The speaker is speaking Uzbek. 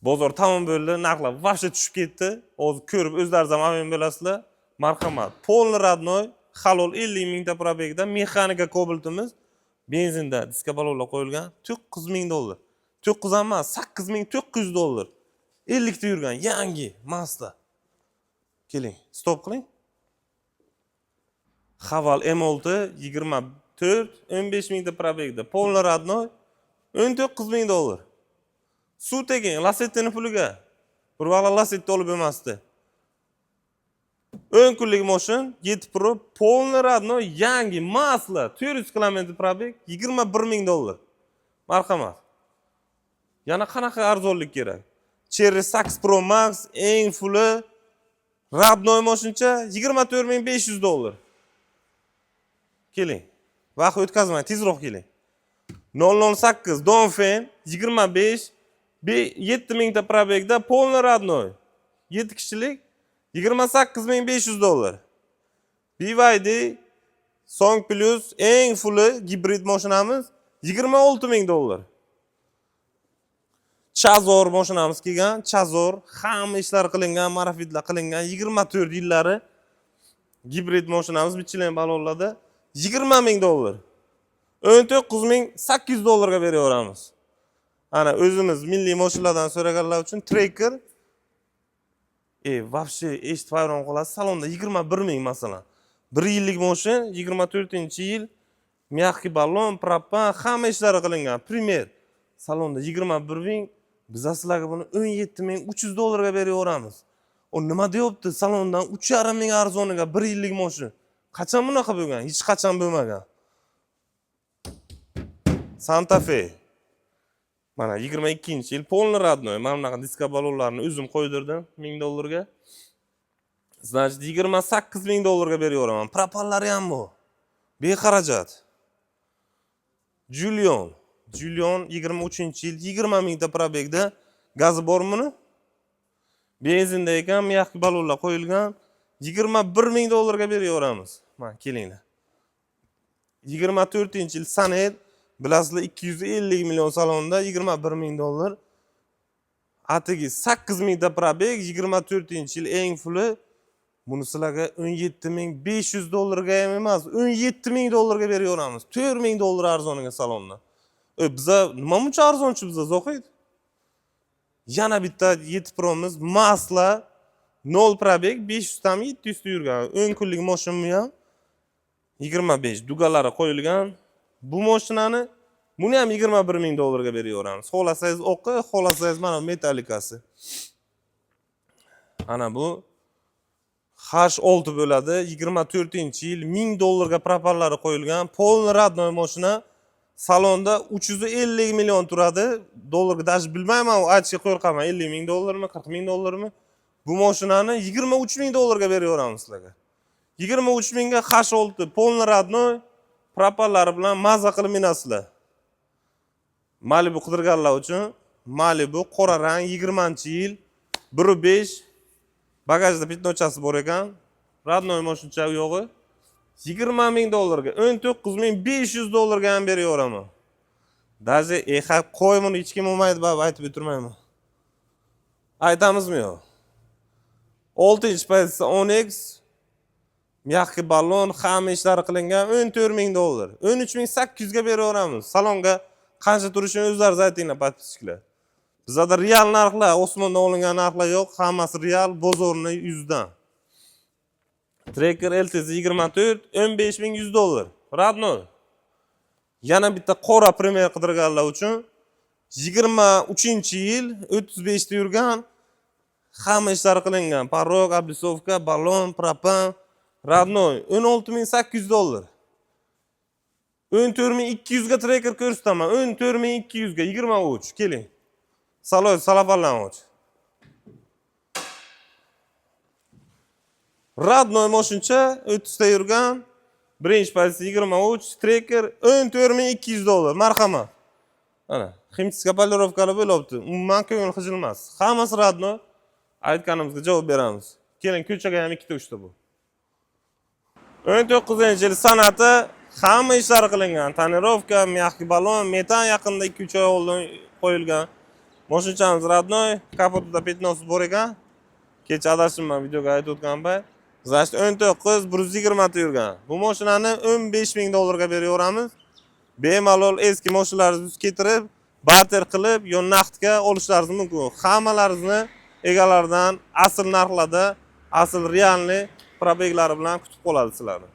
Bozor tamam bo'ldi, narxlar vaqti tushib ketdi. Hozir ko'rib o'zlaringiz ham amin bo'lasizlar. Marhamat. Polni radnoy, halol 50 mingta probegda mexanika kobaltimiz benzinda diska balonlar qo'yilgan $9,000. 9 emas, $8,900. 50 ta yurgan yangi Mazda. Keling, stop qiling. Haval M6 24 15 mingta probegda polni radnoy $19,000. Suv tekin, Lacetti'ni puliga. Bir vaqtlar Lacetti olib emasdi. 10 kunlik mashin 7 Pro polni radnoy yangi Mazda 400 km probeg $21,000. Marhamat. Yana qanaqa arzonlik kerak? Cherry 8 Pro Max eng fulli radnoy mashincha $24,500. Keling. Vaqt o'tkazmang, tezroq keling. 008 Dongfeng 25 7 mingta probegda polni radnoy 7 kishilik $28,500. BYD Song Plus eng fulli gibrid mashinamiz $26,000. Chazor mashinamiz kelgan, Chazor hamma ishlar qilingan, marafitlar qilingan 24 yillari gibrid mashinamiz bichilen balonlarda $20,000. $19,800 ga beraveramiz. Ana o'zimiz milliy mashinalardan so'raganlar uchun Tracker вообще eshitib hayron qolasiz. Salonda 21,000 masalan. 1 yillik mashin, 24-yil, mягкий balon, propan, hamma ishlari qilingan. Primer. Salonda 21,000, biz sizlarga buni $17,300 ga beraveramiz. O nima deyapti? Salondan 3,5 arzoniga 1 yillik mashin. Qachon bunaqa bo'lgan? Hech qachon bo'lmagan. Santa Fe. Mana 22-yil polni radnoy. Mana bunaqa diska balonlarni o'zim qo'ydirdim $1000 ga. Значит, $28,000 ga beraveraman. Propanlari ham bu. Bexarajat. Julion 23-yil 20 mingta probegda gazi bormi? Benzinda ekan, mягкий balonlar qo'yilgan. $21,000 ga beraveramiz. Mana kelinglar. 24-yil Sanet bilasizlar 250 million salonda $21,000. Atigi 8 mingta probeg 24-yil eng fulli. Buni sizlarga $17,500 ga ham emas, $17,000 ga beraveramiz. $4,000 arzoniga salondan. Biza nima buncha arzonchi biza Zohid? Yana bitta 7 Pro'miz Mazda 0 probeg 500 tam 700 ta yurgan. 10 kunlik mashinmi ham 25 dugalari qo'yilgan. Bu mashinani buni ham $21,000 ga beraveramiz. Xohlasangiz o'qi, xohlasangiz mana metallikasi. Ana bu H6 bo'ladi, 24-yil $1000 ga propanlari qo'yilgan, polni radnoy mashina. Salonda 350 million turadi. Dollarga dash bilmayman, aytishga qo'rqaman. $50,000 mi, $40,000 mi? Bu mashinani $23,000 ga beraveramiz sizlarga. 23,000 ga H6 polni radnoy propanlari bilan maza qilib minasizlar. Malibu qidirganlar uchun Malibu qora rang 20-yil 1.5 bagajda pitnochasi bor ekan. Radnoy mashincha yo'g'i $20,000 ga $19,500 ga ham beraveraman. Даже qo'y buni hech kim olmaydi deb aytib o'tirmayman. Aytamizmi yo'q? 6-pozitsiya Onyx mягкий balon, hamma ishlari qilingan $14,000. 13,800 ga beraveramiz. Salonga qancha turishini o'zlaringiz aytinglar, podpischiklar. Bizda real narxlar, Osmondan olingan narxlar yo'q, hammasi real, bozorning yuzidan. Tracker LTZ 24 $15,100. Radnoy. Yana bitta qora Premier qidirganlar uchun 23-yil 35 ta yurgan, hamma ishlari qilingan. Parok, облицовка, balon, propan, radnoy $16,800. 14,200 ga Tracker ko'rsataman. 14,200 ga 23. Keling. Salafanlanch. Radnoy mashincha 30 ta yurgan, birinchi pozitsiya 23, Tracker $14,200. Marhamat. Ana, ximchiska polirovkali bo'libdi. Umuman ko'ngil xijilmas. Hammasi radnoy. Aytganimizga javob beramiz. Keling, ko'chaga ham ikkita uchta bu. 19-yil san'ati hamma ishlari qilingan. Tonirovka, mягкий balon, metan yaqinda 2-3 oy oldin qo'yilgan. Moshinchamiz radnoy, kapotida petnosi bor ekan. Kecha adashimman videoga aytib o'tgan payt. Значит 19 120 yurgan. Bu mashinani 15 ming dollarga beraveramiz. Bemalol eski mashinalarni keltirib, barter qilib, yo naqdga olishlaringiz mumkin. Hammalaringizni egalaridan asl narxlarda, asl realniy probeglari bilan kutib qoladi sizlarni.